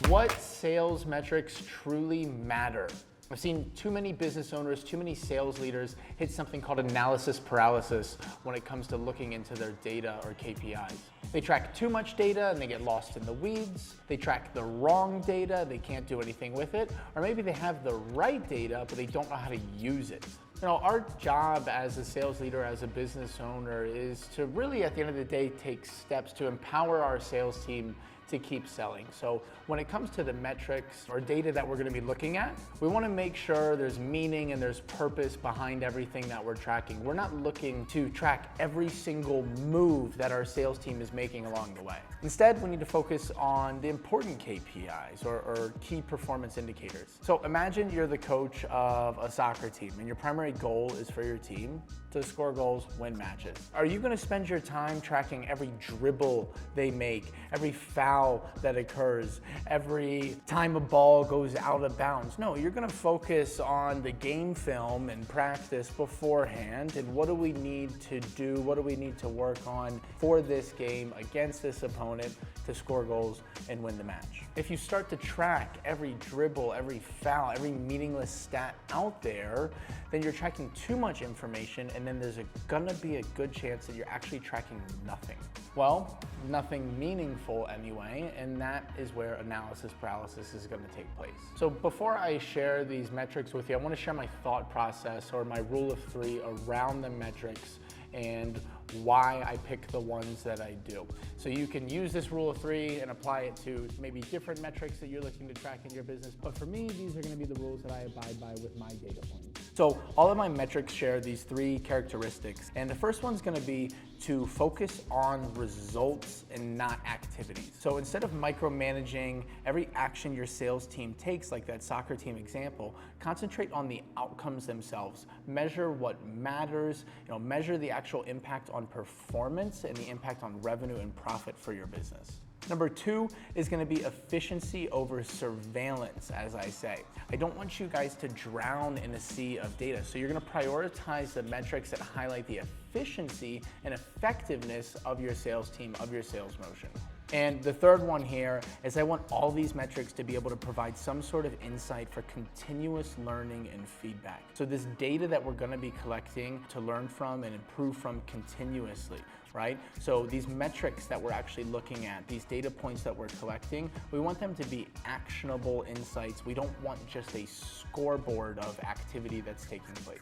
What sales metrics truly matter? I've seen too many business owners, too many sales leaders hit something called analysis paralysis when it comes to looking into their data or KPIs. They track too much data and they get lost in the weeds. They track the wrong data, they can't do anything with it. Or maybe they have the right data, but they don't know how to use it. You know, our job as a sales leader, as a business owner, is to really, at the end of the day, take steps to empower our sales team to keep selling. So when it comes to the metrics or data that we're going to be looking at, we want to make sure there's meaning and there's purpose behind everything that we're tracking. We're not looking to track every single move that our sales team is making along the way. Instead, we need to focus on the important KPIs or key performance indicators. So imagine you're the coach of a soccer team and your primary goal is for your team to score goals, win matches. Are you going to spend your time tracking every dribble they make, every foul that occurs, every time a ball goes out of bounds? No, you're going to focus on the game film and practice beforehand and what do we need to do, what do we need to work on for this game against this opponent to score goals and win the match. If you start to track every dribble, every foul, every meaningless stat out there, then you're tracking too much information and then there's gonna be a good chance that you're actually tracking nothing. Well, nothing meaningful anyway, and that is where analysis paralysis is gonna take place. So before I share these metrics with you, I wanna share my thought process or my rule of three around the metrics and why I pick the ones that I do. So you can use this rule of three and apply it to maybe different metrics that you're looking to track in your business. But for me, these are gonna be the rules that I abide by with my data points. So all of my metrics share these three characteristics. And the first one's gonna be to focus on results and not activities. So instead of micromanaging every action your sales team takes, like that soccer team example, concentrate on the outcomes themselves. Measure what matters, measure the actual impact on performance and the impact on revenue and profit for your business. Number two is going to be efficiency over surveillance, as I say. I don't want you guys to drown in a sea of data. So you're going to prioritize the metrics that highlight the efficiency and effectiveness of your sales team, of your sales motion. And the third one here is I want all these metrics to be able to provide some sort of insight for continuous learning and feedback. So this data that we're going to be collecting to learn from and improve from continuously, right? So these metrics that we're actually looking at, these data points that we're collecting, we want them to be actionable insights. We don't want just a scoreboard of activity that's taking place.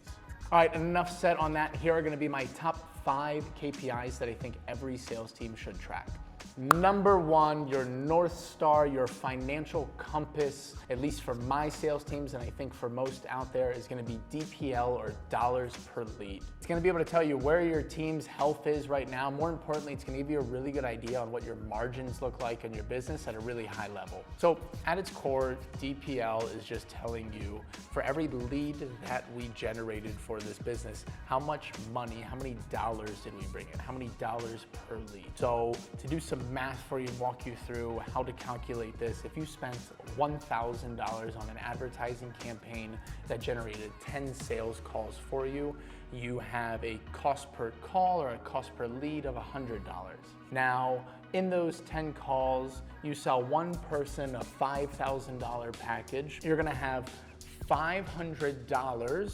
All right, enough said on that. Here are going to be my top 5 KPIs that I think every sales team should track. Number one, your North Star, your financial compass, at least for my sales teams, and I think for most out there, is gonna be DPL or dollars per lead. It's gonna be able to tell you where your team's health is right now. More importantly, it's gonna give you a really good idea on what your margins look like in your business at a really high level. So at its core, DPL is just telling you for every lead that we generated for this business, how much money, how many dollars did we bring in? How many dollars per lead? So to do some math for you, walk you through how to calculate this. If you spent $1,000 on an advertising campaign that generated 10 sales calls for you, you have a cost per call or a cost per lead of $100. Now, in those 10 calls, you sell one person a $5,000 package. You're gonna have $500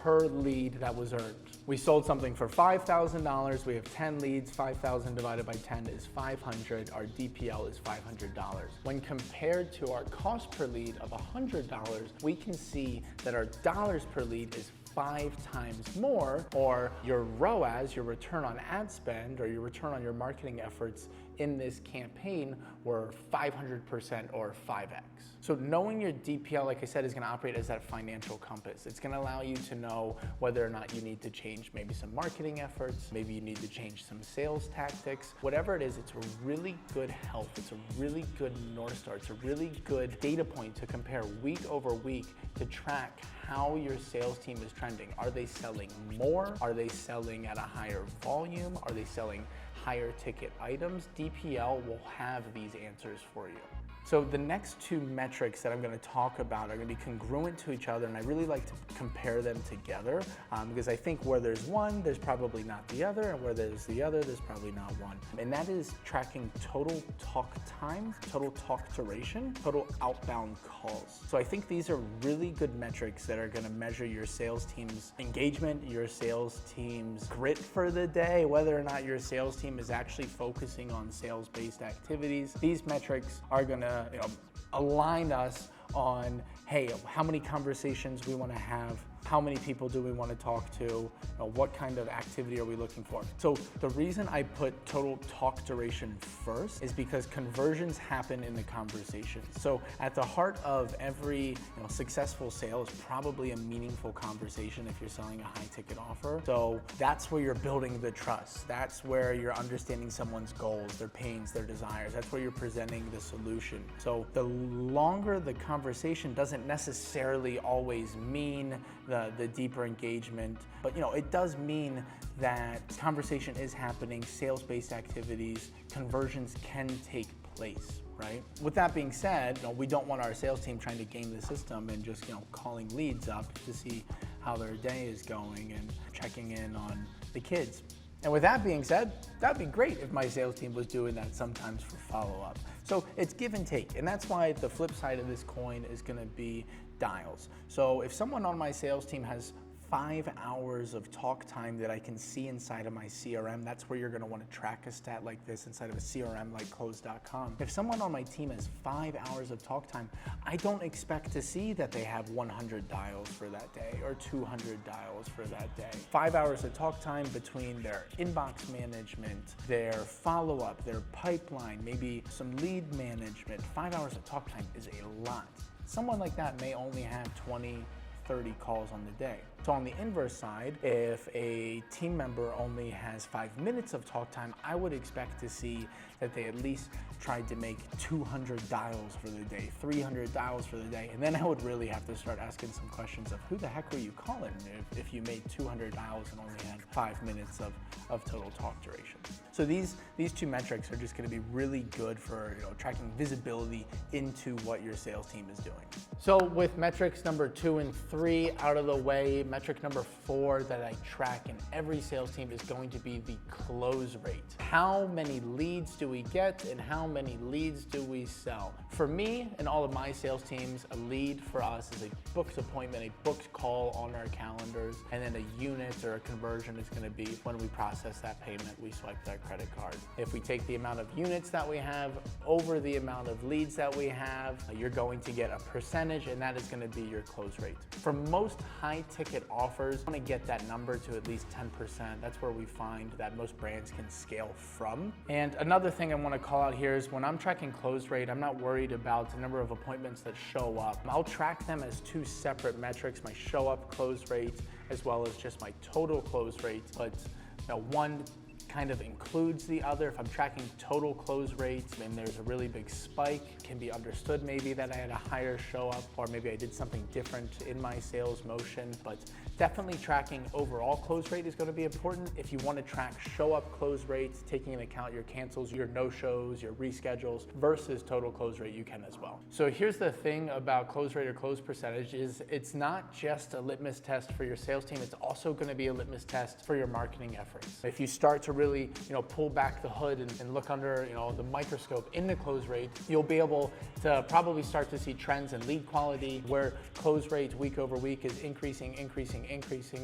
per lead that was earned. We sold something for $5,000, we have 10 leads, 5,000 divided by 10 is 500, our DPL is $500. When compared to our cost per lead of $100, we can see that our dollars per lead is 5 times more, or your ROAS, your return on ad spend, or your return on your marketing efforts in this campaign were 500% or 5x. So knowing your DPL, like I said, is gonna operate as that financial compass. It's gonna allow you to know whether or not you need to change maybe some marketing efforts, maybe you need to change some sales tactics. Whatever it is, it's a really good health, it's a really good North Star, it's a really good data point to compare week over week to track how your sales team is trending. Are they selling more? Are they selling at a higher volume? Are they selling higher ticket items, DPL will have these answers for you. So the next two metrics that I'm going to talk about are going to be congruent to each other, and I really like to compare them together because I think where there's one, there's probably not the other, and where there's the other, there's probably not one. And that is tracking total talk time, total talk duration, total outbound calls. So I think these are really good metrics that are going to measure your sales team's engagement, your sales team's grit for the day, whether or not your sales team is actually focusing on sales-based activities. These metrics are going to align us on, hey, how many conversations we want to have, how many people do we want to talk to, what kind of activity are we looking for. So the reason I put total talk duration first is because conversions happen in the conversation. So at the heart of every successful sale is probably a meaningful conversation if you're selling a high ticket offer. So that's where you're building the trust. That's where you're understanding someone's goals, their pains, their desires. That's where you're presenting the solution. So the longer the conversation doesn't necessarily always mean the deeper engagement, but it does mean that conversation is happening, sales-based activities, conversions can take place, right? With that being said, we don't want our sales team trying to game the system and just calling leads up to see how their day is going and checking in on the kids. And with that being said, that'd be great if my sales team was doing that sometimes for follow-up. So it's give and take, and that's why the flip side of this coin is gonna be dials. So if someone on my sales team has 5 hours of talk time that I can see inside of my CRM, that's where you're gonna wanna track a stat like this inside of a CRM like Close.com. If someone on my team has 5 hours of talk time, I don't expect to see that they have 100 dials for that day or 200 dials for that day. 5 hours of talk time between their inbox management, their follow-up, their pipeline, maybe some lead management. 5 hours of talk time is a lot. Someone like that may only have 20, 30 calls on the day. So on the inverse side, if a team member only has 5 minutes of talk time, I would expect to see that they at least tried to make 200 dials for the day, 300 dials for the day. And then I would really have to start asking some questions of who the heck were you calling if you made 200 dials and only had 5 minutes of total talk duration. So these two metrics are just gonna be really good for tracking visibility into what your sales team is doing. So with metrics number 2 and 3 out of the way, metric number 4 that I track in every sales team is going to be the close rate. How many leads do we get and how many leads do we sell? For me and all of my sales teams, a lead for us is a booked appointment, a booked call on our calendars, and then a unit or a conversion is going to be when we process that payment, we swipe that credit card. If we take the amount of units that we have over the amount of leads that we have, you're going to get a percentage, and that is going to be your close rate. For most high ticket offers, I want to get that number to at least 10%. That's where we find that most brands can scale from. And another thing I want to call out here is when I'm tracking close rate, I'm not worried about the number of appointments that show up. I'll track them as 2 separate metrics, my show up close rate as well as just my total close rate. But one kind of includes the other. If I'm tracking total close rates and there's a really big spike, it can be understood maybe that I had a higher show up or maybe I did something different in my sales motion, but definitely tracking overall close rate is going to be important. If you want to track show up close rates, taking into account your cancels, your no-shows, your reschedules versus total close rate, you can as well. So here's the thing about close rate or close percentage is it's not just a litmus test for your sales team, it's also going to be a litmus test for your marketing efforts. If you start to really pull back the hood and look under the microscope in the close rate, you'll be able to probably start to see trends in lead quality where close rate week over week is increasing.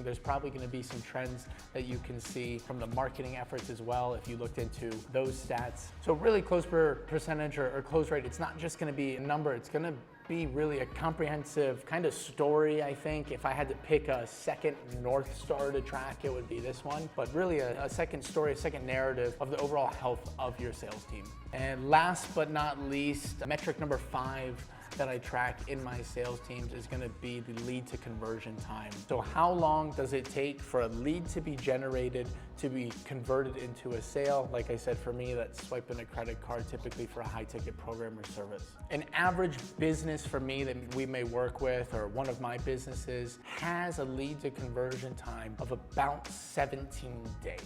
There's probably going to be some trends that you can see from the marketing efforts as well if you looked into those stats. So really close percentage or close rate, it's not just going to be a number, it's going to be really a comprehensive kind of story, I think. If I had to pick a second North Star to track, it would be this one, but really a second story, a second narrative of the overall health of your sales team. And last but not least, metric number 5 that I track in my sales teams is going to be the lead to conversion time. So how long does it take for a lead to be generated to be converted into a sale? Like I said, for me, that's swiping a credit card, typically for a high ticket program or service. An average business for me that we may work with, or one of my businesses, has a lead to conversion time of about 17 days.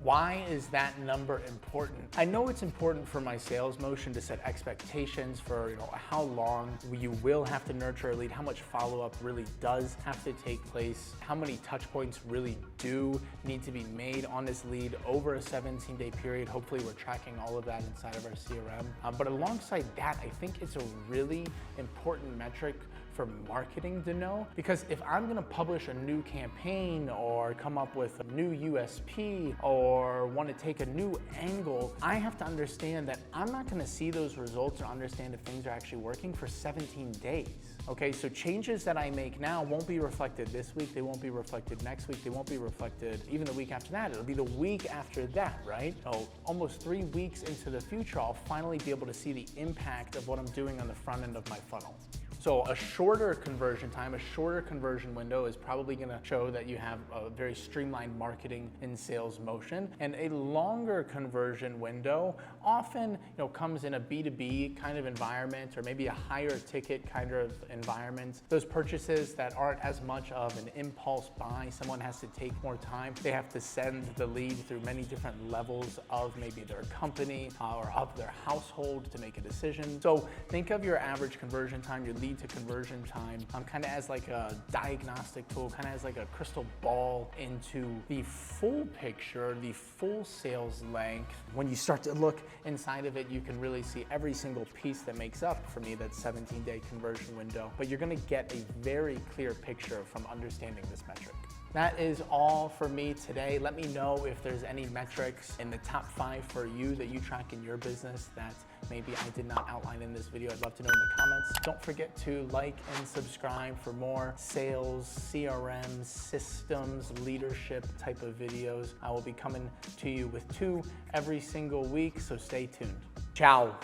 Why is that number important? I know it's important for my sales motion to set expectations for how long you will have to nurture a lead, how much follow-up really does have to take place, how many touch points really do need to be made on this lead over a 17-day period. Hopefully we're tracking all of that inside of our CRM. But alongside that, I think it's a really important metric for marketing to know, because if I'm gonna publish a new campaign or come up with a new USP or wanna take a new angle, I have to understand that I'm not gonna see those results or understand if things are actually working for 17 days. Okay, so changes that I make now won't be reflected this week, they won't be reflected next week, they won't be reflected even the week after that. It'll be the week after that, right? So almost 3 weeks into the future, I'll finally be able to see the impact of what I'm doing on the front end of my funnel. So a shorter conversion time, a shorter conversion window is probably gonna show that you have a very streamlined marketing and sales motion. And a longer conversion window often comes in a B2B kind of environment, or maybe a higher ticket kind of environment. Those purchases that aren't as much of an impulse buy, someone has to take more time. They have to send the lead through many different levels of maybe their company or of their household to make a decision. So think of your average conversion time, your lead to conversion time, kind of as like a diagnostic tool, kind of as like a crystal ball into the full picture, the full sales length. When you start to look inside of it, you can really see every single piece that makes up, for me, that 17-day conversion window. But you're gonna get a very clear picture from understanding this metric. That is all for me today. Let me know if there's any metrics in the top 5 for you that you track in your business that maybe I did not outline in this video. I'd love to know in the comments. Don't forget to like and subscribe for more sales, CRM, systems, leadership type of videos. I will be coming to you with 2 every single week, so stay tuned. Ciao.